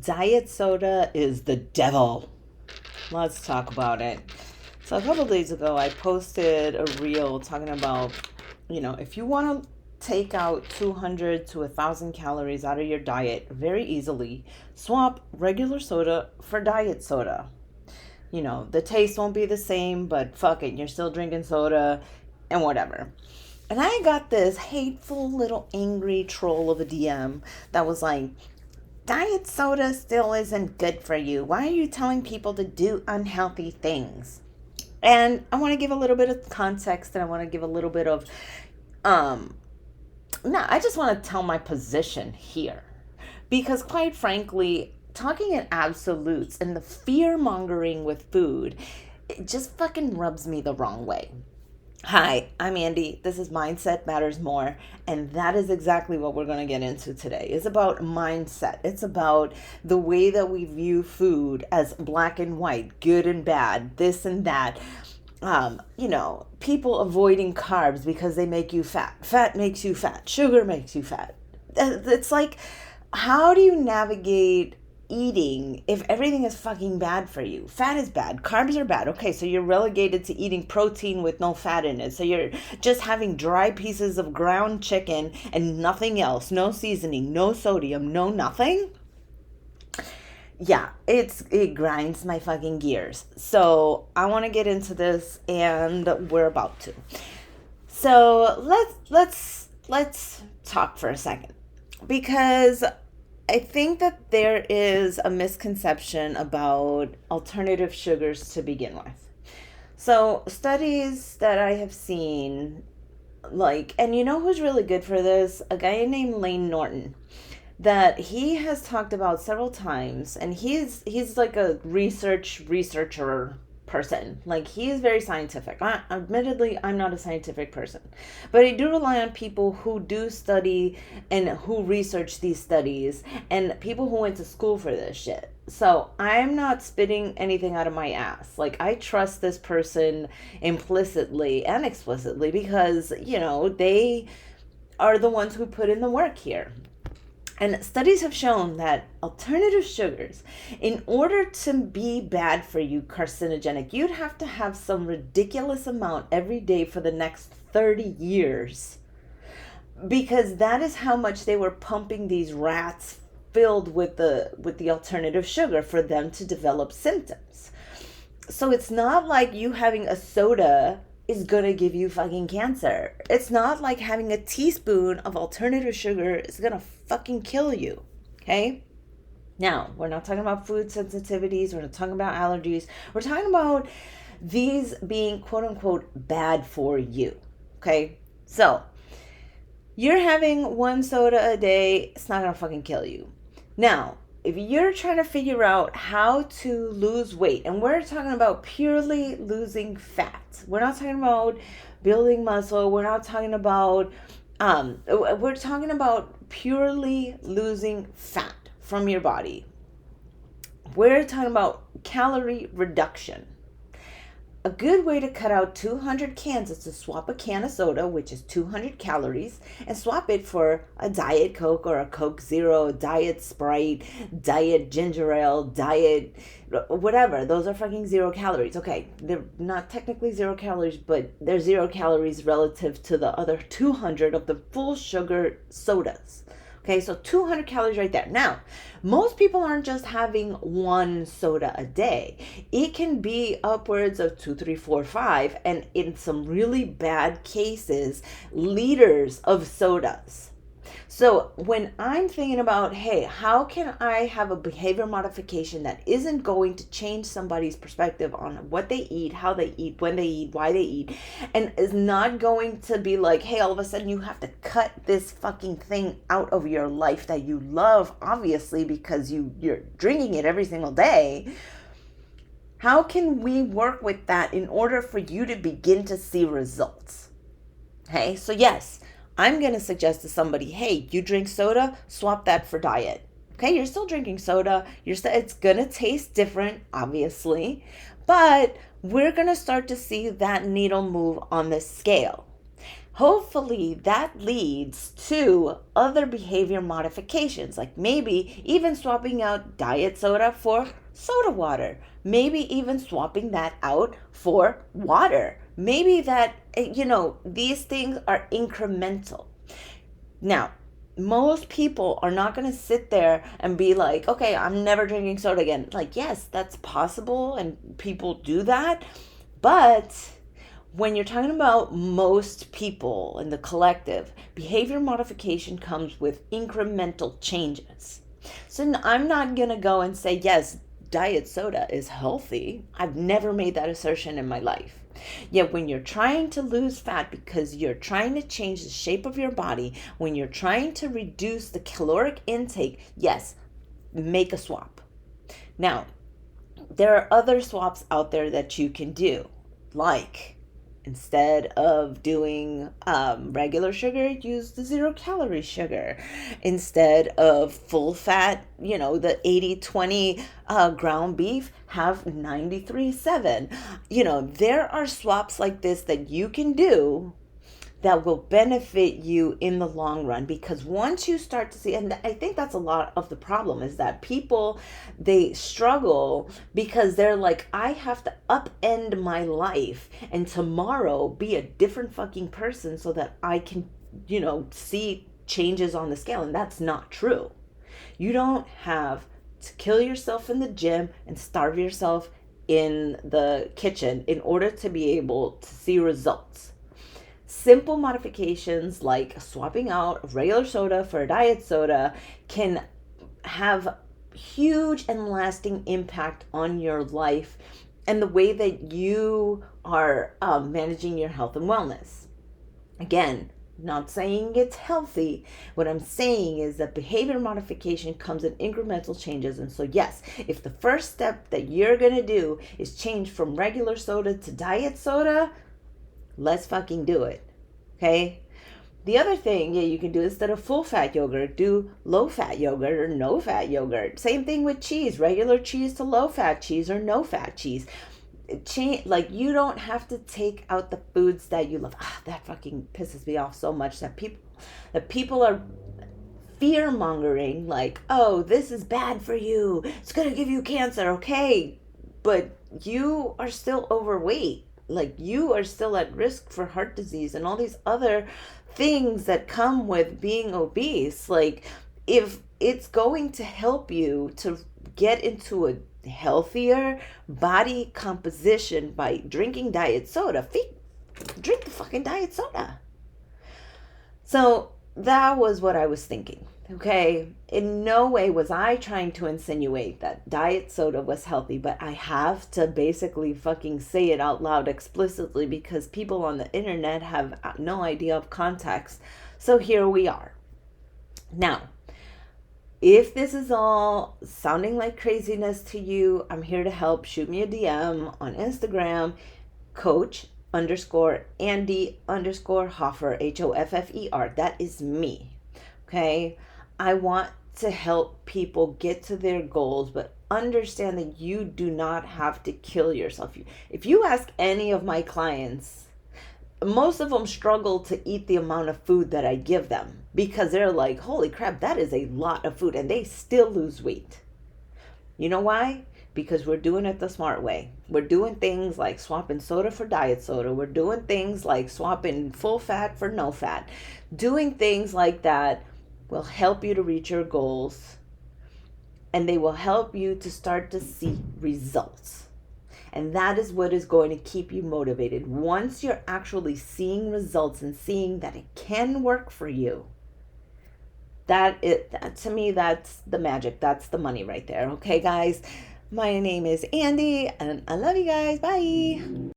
Diet soda is the devil. Let's talk about it. So, a couple days ago, I posted a reel talking about, if you want to take out 200 to 1,000 calories out of your diet very easily, swap regular soda for diet soda. The taste won't be the same, but fuck it, you're still drinking soda and whatever. And I got this hateful little angry troll of a DM that was like, diet soda still isn't good for you. Why are you telling people to do unhealthy things? And I want to give a little bit of context and I want to give a little bit of, um, no, I just want to tell my position here. Because quite frankly, talking in absolutes and the fear mongering with food, it just fucking rubs me the wrong way. Hi, I'm Andy. This is Mindset Matters More, and that is exactly what we're going to get into today. It's about mindset. It's about the way that we view food as black and white, good and bad, this and that. People avoiding carbs because they make you fat. Fat makes you fat. Sugar makes you fat. It's like, how do you navigate eating if everything is fucking bad for you? Fat is bad, carbs are bad. Okay, so you're relegated to eating protein with no fat in it. So you're just having dry pieces of ground chicken and nothing else, no seasoning, no sodium, no nothing. Yeah, it grinds my fucking gears. So I want to get into this and we're about to. So let's talk for a second because I think that there is a misconception about alternative sugars to begin with. So, studies that I have seen, and you know who's really good for this? A guy named Lane Norton, that he has talked about several times, and he's like a researcher person. Like, he is very scientific. Admittedly, I'm not a scientific person, but I do rely on people who do study and who research these studies and people who went to school for this shit. So I'm not spitting anything out of my ass. Like, I trust this person implicitly and explicitly because, they are the ones who put in the work here. And studies have shown that alternative sugars, in order to be bad for you, carcinogenic, you'd have to have some ridiculous amount every day for the next 30 years. Because that is how much they were pumping these rats filled with the alternative sugar for them to develop symptoms. So it's not like you having a soda is gonna give you fucking cancer. It's not like having a teaspoon of alternative sugar is gonna fucking kill you. Okay? Now, we're not talking about food sensitivities, we're not talking about allergies. We're talking about these being quote unquote bad for you. Okay? So, you're having one soda a day, it's not gonna fucking kill you. Now, if you're trying to figure out how to lose weight, and we're talking about purely losing fat, we're not talking about building muscle, we're not talking about, we're talking about purely losing fat from your body. We're talking about calorie reduction. A good way to cut out 200 cans is to swap a can of soda, which is 200 calories, and swap it for a Diet Coke or a Coke Zero, Diet Sprite, Diet Ginger Ale, Diet whatever. Those are fucking 0 calories. Okay, they're not technically 0 calories, but they're 0 calories relative to the other 200 of the full sugar sodas. Okay, so 200 calories right there. Now, most people aren't just having one soda a day. It can be upwards of 2, 3, 4, 5, and in some really bad cases, liters of sodas. So when I'm thinking about, hey, how can I have a behavior modification that isn't going to change somebody's perspective on what they eat, how they eat, when they eat, why they eat, and is not going to be like, hey, all of a sudden you have to cut this fucking thing out of your life that you love, obviously, because you're drinking it every single day. How can we work with that in order for you to begin to see results? Okay, so yes, I'm going to suggest to somebody, hey, you drink soda, swap that for diet. Okay, you're still drinking soda. It's going to taste different, obviously, but we're going to start to see that needle move on the scale. Hopefully that leads to other behavior modifications, like maybe even swapping out diet soda for soda water, maybe even swapping that out for water. Maybe that, these things are incremental. Now, most people are not going to sit there and be like, okay, I'm never drinking soda again. Like, yes, that's possible and people do that. But when you're talking about most people in the collective, behavior modification comes with incremental changes. So I'm not going to go and say, yes, diet soda is healthy. I've never made that assertion in my life. Yet when you're trying to lose fat because you're trying to change the shape of your body, when you're trying to reduce the caloric intake, yes, make a swap. Now, there are other swaps out there that you can do, like instead of doing regular sugar, use the 0-calorie sugar. Instead of full fat, the 80-20 ground beef, have 93-7. There are swaps like this that you can do that will benefit you in the long run, because once you start to see, and I think that's a lot of the problem, is that people, they struggle because they're like, I have to upend my life and tomorrow be a different fucking person so that I can, see changes on the scale. And that's not true. You don't have to kill yourself in the gym and starve yourself in the kitchen in order to be able to see results. Simple modifications like swapping out regular soda for a diet soda can have huge and lasting impact on your life and the way that you are managing your health and wellness. Again, not saying it's healthy. What I'm saying is that behavior modification comes in incremental changes. And so yes, if the first step that you're going to do is change from regular soda to diet soda, let's fucking do it. Okay? The other thing you can do, instead of full fat yogurt, do low fat yogurt or no fat yogurt. Same thing with cheese, regular cheese to low fat cheese or no fat cheese. You don't have to take out the foods that you love. That fucking pisses me off so much, that people are fear mongering, like, oh, this is bad for you, it's gonna give you cancer. Okay, but you are still overweight. Like, you are still at risk for heart disease and all these other things that come with being obese. Like, if it's going to help you to get into a healthier body composition by drinking diet soda, drink the fucking diet soda. So that was what I was thinking. Okay, in no way was I trying to insinuate that diet soda was healthy, but I have to basically fucking say it out loud explicitly because people on the internet have no idea of context. So here we are. Now, if this is all sounding like craziness to you, I'm here to help. Shoot me a DM on Instagram, Coach_Andy_Hoffer, HOFFER. That is me. Okay. I want to help people get to their goals, but understand that you do not have to kill yourself. If you ask any of my clients, most of them struggle to eat the amount of food that I give them because they're like, holy crap, that is a lot of food, and they still lose weight. You know why? Because we're doing it the smart way. We're doing things like swapping soda for diet soda. We're doing things like swapping full fat for no fat. Doing things like that will help you to reach your goals, and they will help you to start to see results. And that is what is going to keep you motivated. Once you're actually seeing results and seeing that it can work for you, that to me, that's the magic. That's the money right there. Okay, guys? My name is Andy, and I love you guys. Bye.